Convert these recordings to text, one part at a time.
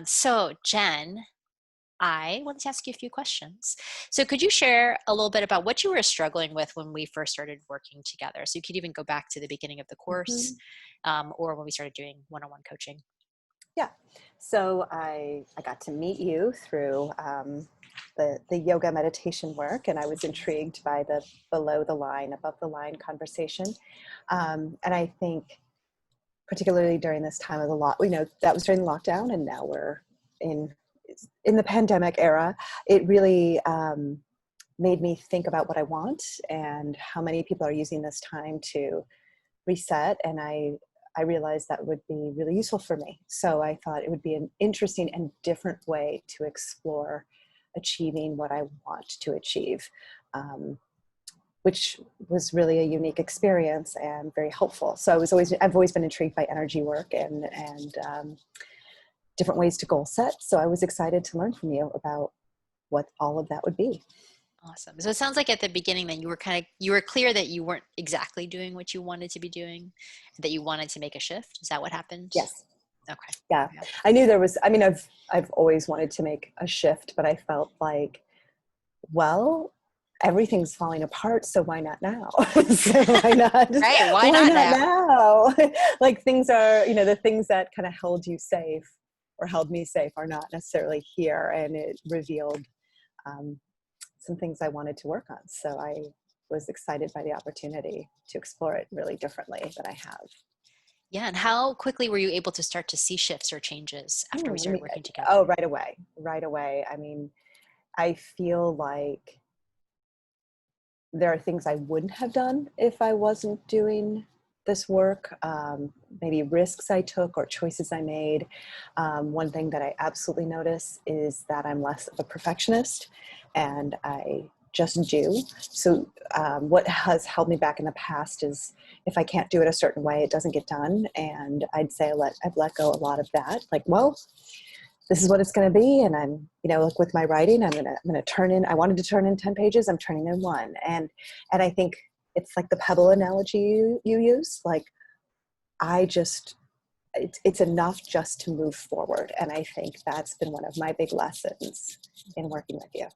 So Jen, I wanted to ask you a few questions. So could you share a little bit about what you were struggling with when we first started working together? So you could even go back to the beginning of the course, Mhm. or when we started doing one-on-one coaching. Yeah. So I got to meet you through the yoga meditation work, and I was intrigued by the below the line, above the line conversation. And I think particularly during this time of the that was during the lockdown, and now we're in in the pandemic era. It really made me think about what I want and how many people are using this time to reset. And I realized that would be really useful for me. So I thought it would be an interesting and different way to explore achieving what I want to achieve, um, which was really a unique experience and very helpful. So I've always been intrigued by energy work and different ways to goal set. So I was excited to learn from you about what all of that would be. Awesome. So it sounds like at the beginning that you were clear that you weren't exactly doing what you wanted to be doing, that you wanted to make a shift. Is that what happened? Yes. Okay. Yeah. Yeah. I knew there was, I mean, I've always wanted to make a shift, but I felt like, well, everything's falling apart, so why not now? So Right. Why why not not now? now? Like things are, the things that kind of held you safe or held me safe are not necessarily here. And it revealed um, some things I wanted to work on. So I was excited by the opportunity to explore it really differently than I have. Yeah. And how quickly were you able to start to see shifts or changes after we I started mean, working oh, together? right away, right away. I mean, I feel like there are things I wouldn't have done if I wasn't doing this work, maybe risks I took or choices I made. One thing that I absolutely notice is that I'm less of a perfectionist and I just do. So what has held me back in the past is if I can't do it a certain way, it doesn't get done. And I'd say I've let go a lot of that. Like, well, this is what it's going to be. And I'm, like with my writing, I'm going to turn in, I wanted to turn in 10 pages. I'm turning in one. And I think it's like the pebble analogy you use. Like I just, it's enough just to move forward. And I think that's been one of my big lessons in working with you.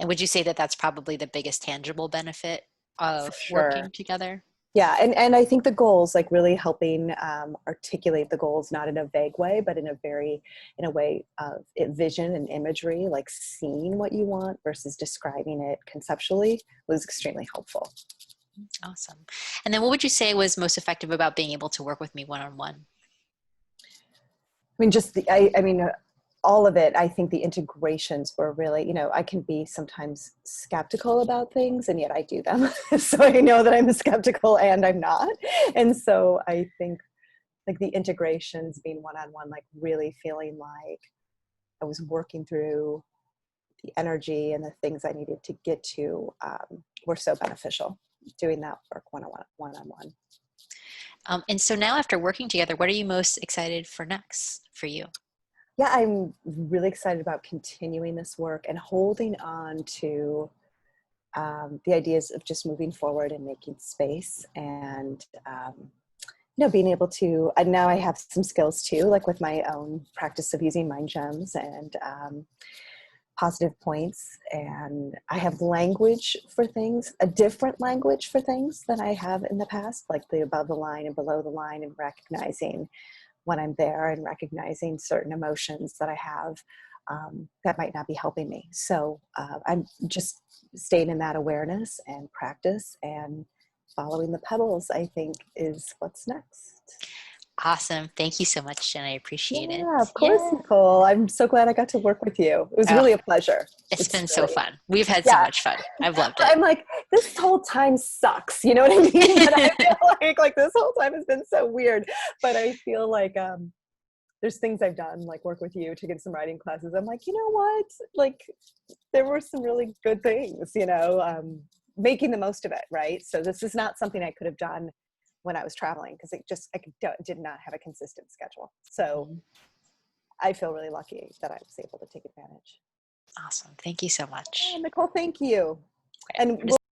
And would you say that that's probably the biggest tangible benefit For of sure. working together? Yeah, and I think the goals, like really helping articulate the goals, not in a vague way, but in a way of vision and imagery, like seeing what you want versus describing it conceptually, was extremely helpful. Awesome. And then what would you say was most effective about being able to work with me one-on-one? I mean, I mean, all of it. I think the integrations were really, I can be sometimes skeptical about things, and yet I do them. So I know that I'm skeptical and I'm not, and so I think like the integrations being one-on-one, like really feeling like I was working through the energy and the things I needed to get to, were so beneficial. Doing that work one-on-one. And so now after working together, what are you most excited for next for you? Yeah, I'm really excited about continuing this work and holding on to the ideas of just moving forward and making space and being able to, and now I have some skills too, like with my own practice of using mind gems and positive points. And I have language for things, a different language for things than I have in the past, like the above the line and below the line, and recognizing when I'm there and recognizing certain emotions that I have that might not be helping me. So I'm just staying in that awareness and practice, and following the pebbles, I think, is what's next. Awesome. Thank you so much, Jen. I appreciate it. Yeah, of course, Yeah. Nicole. I'm so glad I got to work with you. It was Oh, really a pleasure. it's It's been so really, fun. We've had so yeah. much fun. I've loved it. I'm like, this whole time sucks. You know what I mean? But I feel like this whole time has been so weird. But I feel like there's things I've done, like work with you, taken some writing classes. I'm like, you know what? Like, there were some really good things, making the most of it, right? So this is not something I could have done when I was traveling, because did not have a consistent schedule. So Mhm. I feel really lucky that I was able to take advantage. Awesome. Thank you so Yeah, much. Nicole, thank you. Okay. And I'm just